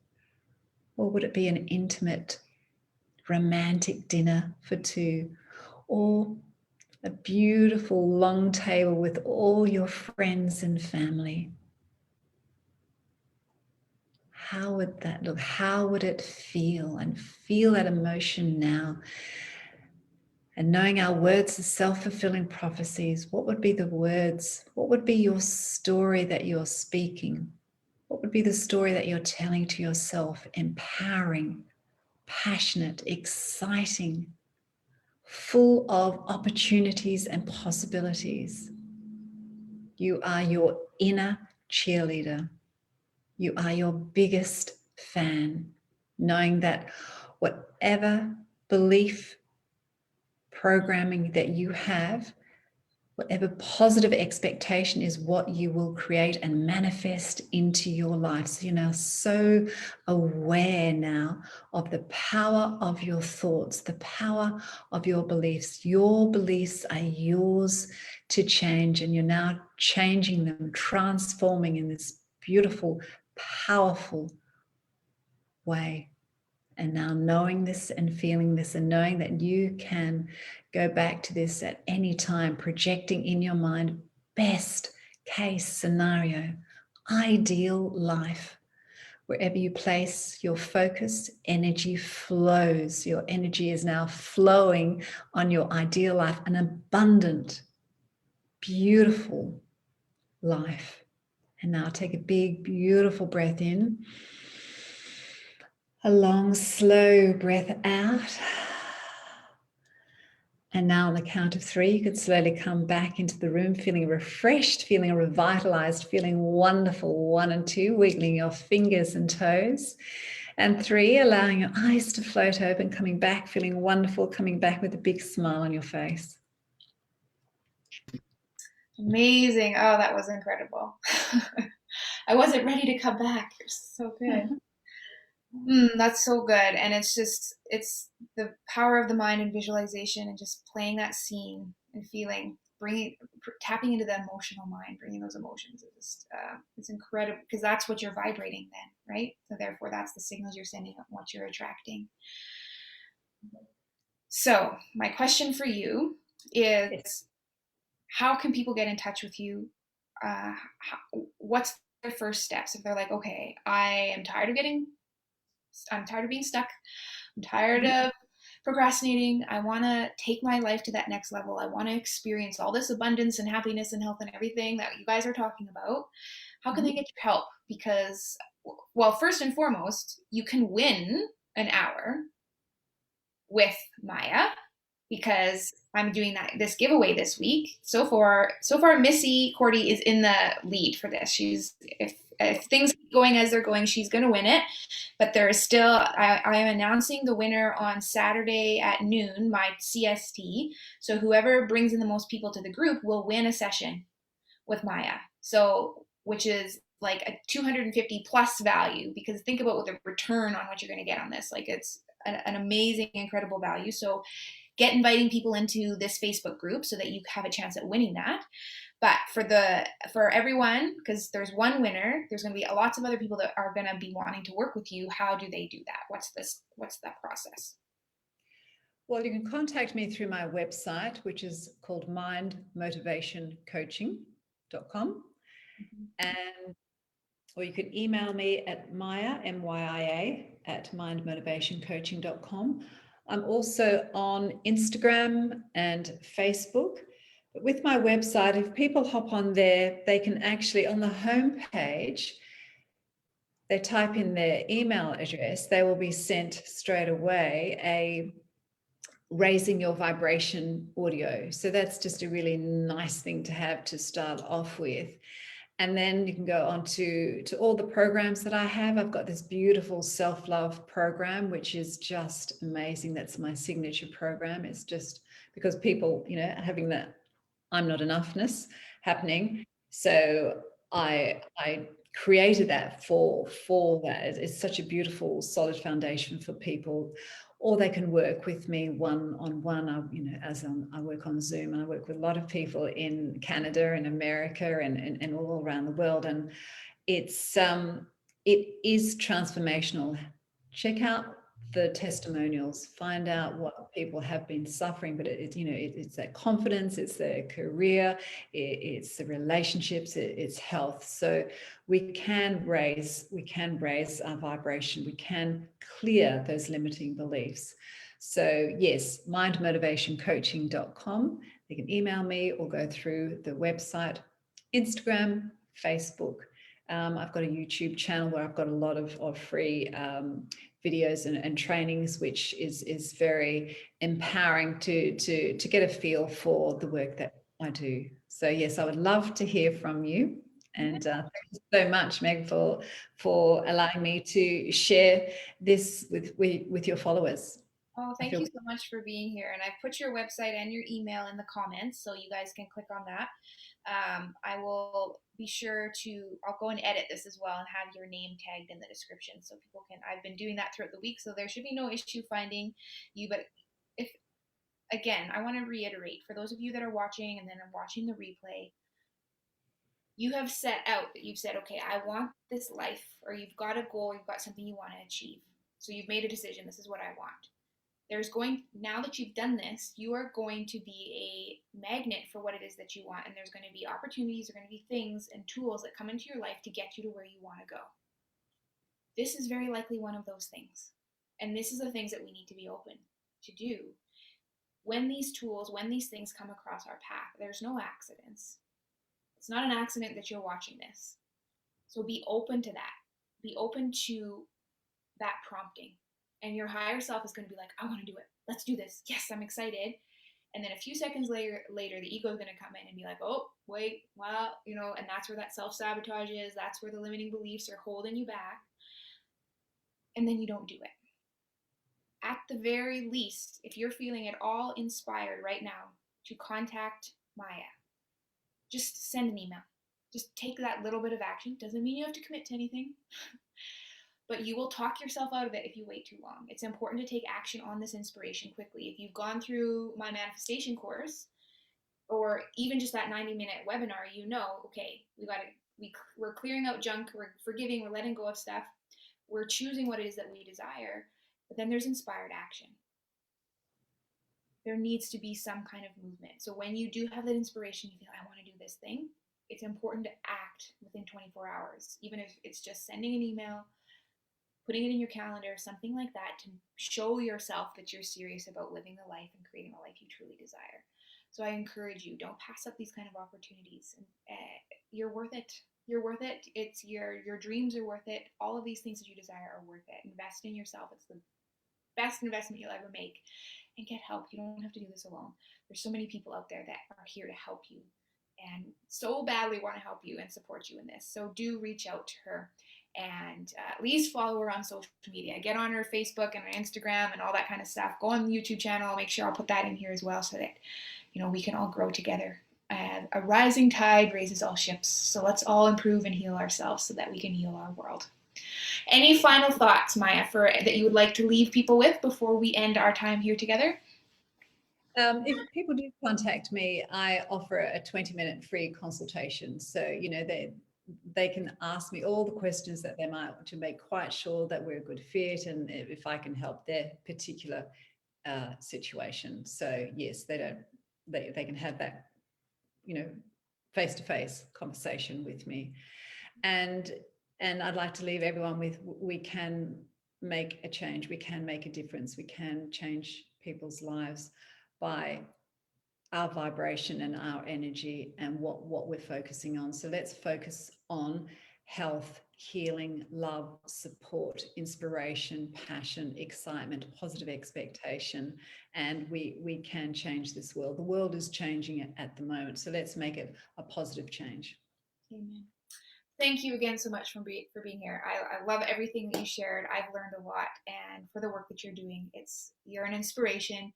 Or would it be an intimate, romantic dinner for two? Or a beautiful long table with all your friends and family? How would that look? How would it feel? And feel that emotion now. And knowing our words are self-fulfilling prophecies, what would be the words? What would be your story that you're speaking? What would be the story that you're telling to yourself? Empowering, passionate, exciting, full of opportunities and possibilities. You are your inner cheerleader. You are your biggest fan, knowing that whatever belief programming that you have, whatever positive expectation is what you will create and manifest into your life. So you're now so aware now of the power of your thoughts, the power of your beliefs. Your beliefs are yours to change, and you're now changing them, transforming in this beautiful, powerful way. And now knowing this and feeling this and knowing that you can go back to this at any time, projecting in your mind best case scenario, ideal life. Wherever you place your focus, energy flows. Your energy is now flowing on your ideal life, an abundant, beautiful life. And now take a big, beautiful breath in. A long, slow breath out. And now on the count of 3, you could slowly come back into the room feeling refreshed, feeling revitalized, feeling wonderful. 1 and 2, wiggling your fingers and toes. And 3, allowing your eyes to float open, coming back, feeling wonderful, coming back with a big smile on your face. Amazing. Oh, that was incredible. I wasn't ready to come back. It was so good. That's so good. And it's the power of the mind and visualization and just playing that scene and feeling, tapping into the emotional mind, bringing those emotions. It's incredible because that's what you're vibrating then, right? So therefore, that's the signals you're sending of what you're attracting. So, my question for you is, how can people get in touch with you? What's their first steps if they're like, okay, I'm tired of being stuck. I'm tired Mhm. of procrastinating. I want to take my life to that next level. I want to experience all this abundance and happiness and health and everything that you guys are talking about. How can they Mhm. get your help? Because, well, first and foremost, you can win an hour with Maya because I'm doing this giveaway this week. So far, Missy Cordy is in the lead for this. She's if things keep going as they're going, she's going to win it. But there is still, I am announcing the winner on Saturday at noon, my CST. So whoever brings in the most people to the group will win a session with Maya. So, which is like a 250 plus value, because think about what the return on what you're going to get on this. Like it's an amazing, incredible value. So get inviting people into this Facebook group so that you have a chance at winning that. But for everyone, because there's one winner, there's going to be lots of other people that are going to be wanting to work with you. How do they do that? What's that process? Well, you can contact me through my website, which is called mindmotivationcoaching.com. Mm-hmm. And or you can email me at Maya, MYIA, at mindmotivationcoaching.com. I'm also on Instagram and Facebook. But with my website, if people hop on there, they can actually, on the homepage, they type in their email address, they will be sent straight away a raising your vibration audio. So that's just a really nice thing to have to start off with. And then you can go on to all the programs that I have. I've got this beautiful self-love program, which is just amazing. That's my signature program. It's just because people, having that I'm not enoughness happening. So I created that for that. It's such a beautiful, solid foundation for people. Or they can work with me one on one. I work on Zoom, and I work with a lot of people in Canada and America and all around the world. And it is transformational. Check out the testimonials, find out what people have been suffering, but it's their confidence, it's their career, it's the relationships, it's health. So we can raise our vibration, we can clear those limiting beliefs. So yes, mindmotivationcoaching.com. They can email me or go through the website, Instagram, Facebook. I've got a YouTube channel where I've got a lot of free videos and trainings, which is very empowering to get a feel for the work that I do. So yes, I would love to hear from you. And thank you so much, Meg, for allowing me to share this with your followers. Oh, I thank feel you so much for being here. And I've put your website and your email in the comments so you guys can click on that. I will be sure I'll go and edit this as well and have your name tagged in the description so people can, I've been doing that throughout the week, so there should be no issue finding you. But if, again, I want to reiterate for those of you that are watching and then are watching the replay, you have set out that you've said, okay, I want this life, or you've got a goal, you've got something you want to achieve. So you've made a decision, this is what I want. Now that you've done this, you are going to be a magnet for what it is that you want, and there's going to be opportunities, there are going to be things and tools that come into your life to get you to where you want to go. This is very likely one of those things, and this is the things that we need to be open to do. When these things come across our path, there's no accidents. It's not an accident that you're watching this. So be open to that. Be open to that prompting, and your higher self is going to be like, I want to do it, let's do this, yes, I'm excited. And then a few seconds later the ego is going to come in and be like, oh wait, well, and that's where that self-sabotage is. That's where the limiting beliefs are holding you back, and then you don't do it. At the very least, if you're feeling at all inspired right now to contact Maya, just send an email. Just take that little bit of action. Doesn't mean you have to commit to anything, but you will talk yourself out of it if you wait too long. It's important to take action on this inspiration quickly. If you've gone through my manifestation course, or even just that 90-minute webinar, okay, we're clearing out junk, we're forgiving, we're letting go of stuff, we're choosing what it is that we desire, but then there's inspired action. there needs to be some kind of movement. So when you do have that inspiration, you feel, I want to do this thing, it's important to act within 24 hours, even if it's just sending an email, putting it in your calendar, something like that, to show yourself that you're serious about living the life and creating a life you truly desire. So I encourage you, don't pass up these kind of opportunities. You're worth it. You're worth it. It's your dreams are worth it. All of these things that you desire are worth it. Invest in yourself. It's the best investment you'll ever make. And get help. You don't have to do this alone. There's so many people out there that are here to help you and so badly want to help you and support you in this. So do reach out to her, and at least follow her on social media. Get on her Facebook and her Instagram and all that kind of stuff. Go on the YouTube channel. I'll make sure I'll put that in here as well, so that we can all grow together. A rising tide raises all ships. So let's all improve and heal ourselves so that we can heal our world. Any final thoughts, Maya, that you would like to leave people with before we end our time here together? If people do contact me, I offer a 20-minute free consultation. So, they can ask me all the questions that they might, to make quite sure that we're a good fit, and if I can help their particular situation. So yes, they can have that, face-to-face conversation with me. And I'd like to leave everyone with, we can make a change, we can make a difference, we can change people's lives by our vibration and our energy and what we're focusing on. So let's focus on health, healing, love, support, inspiration, passion, excitement, positive expectation, and we can change this world. The world is changing at the moment, so let's make it a positive change. Amen. Thank you again so much for being here. I love everything that you shared. I've learned a lot, and for the work that you're doing, you're an inspiration.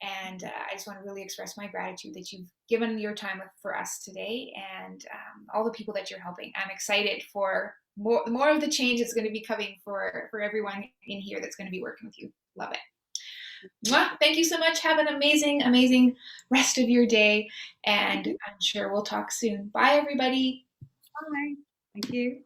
And I just want to really express my gratitude that you've given your time for us today, and all the people that you're helping. I'm excited for more of the change that's going to be coming for everyone in here that's going to be working with you. Love it. Mwah. Thank you so much. Have an amazing, amazing rest of your day, and I'm sure we'll talk soon. Bye, everybody. Bye. Thank you.